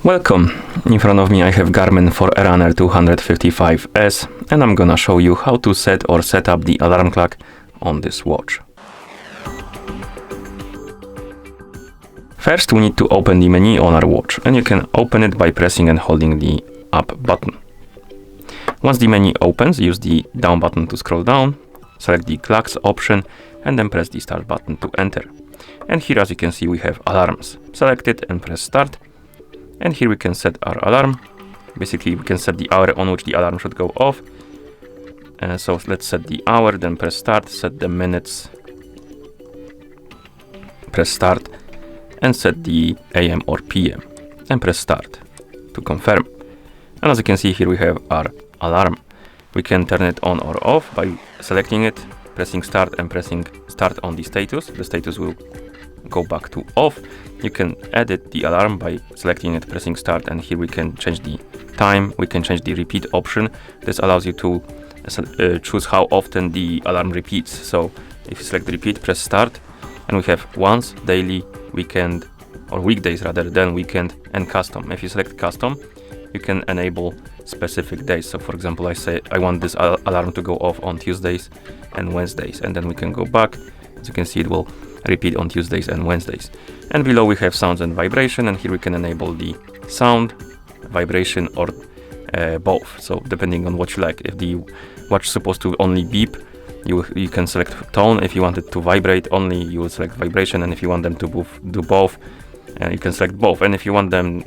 Welcome! In front of me I have Garmin Forerunner 255S and I'm gonna show you how to set up the alarm clock on this watch. First we need to open the menu on our watch, and you can open it by pressing and holding the up button. Once the menu opens, use the down button to scroll down, select the clocks option and then press the start button to enter. And here, as you can see, we have alarms. Select it and press start. And here we can set our alarm. Basically, we can set the hour on which the alarm should go off. So let's set the hour, then press start, set the minutes, press start, and set the AM or PM, and press start to confirm. And as you can see here, we have our alarm. We can turn it on or off by selecting it, pressing start and pressing start on the status. The status will go back to off. You can edit the alarm by selecting it, pressing start, and here we can change the time. We can change the repeat option. This allows you to choose how often the alarm repeats. So if you select repeat, press start, and we have once, daily, weekend, or weekdays rather than weekend, and custom. If you select custom, you can enable specific days. So for example, I say I want this alarm to go off on Tuesdays and Wednesdays, and then we can go back. As you can see, it will repeat on Tuesdays and Wednesdays. And below we have sounds and vibration, and here we can enable the sound, vibration, or both. So depending on what you like. If the watch is supposed to only beep, you can select tone. If you want it to vibrate only, you will select vibration, and if you want them to do both, you can select both. And if you want them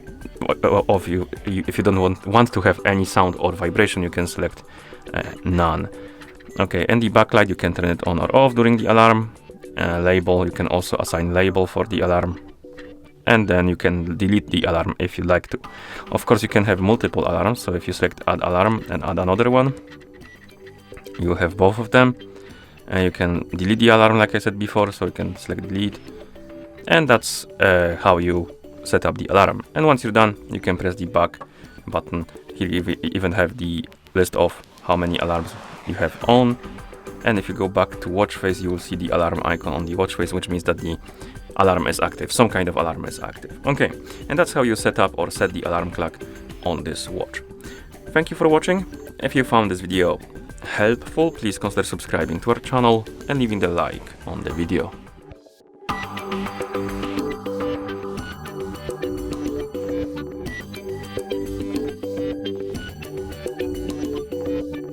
if you don't want to have any sound or vibration, you can select none. Okay, and the backlight, you can turn it on or off during the alarm. Label, you can also assign label for the alarm, and then you can delete the alarm if you like to. Of course, you can have multiple alarms, so if you select add alarm and add another one, you have both of them. And you can delete the alarm like I said before, so you can select delete, and that's how you set up the alarm. And once you're done, you can press the back button. Here you even have the list of how many alarms you have on. And if you go back to watch face, you will see the alarm icon on the watch face, which means that the alarm is active. Some kind of alarm is active. Okay, and that's how you set up or set the alarm clock on this watch. Thank you for watching. If you found this video helpful, please consider subscribing to our channel and leaving the like on the video.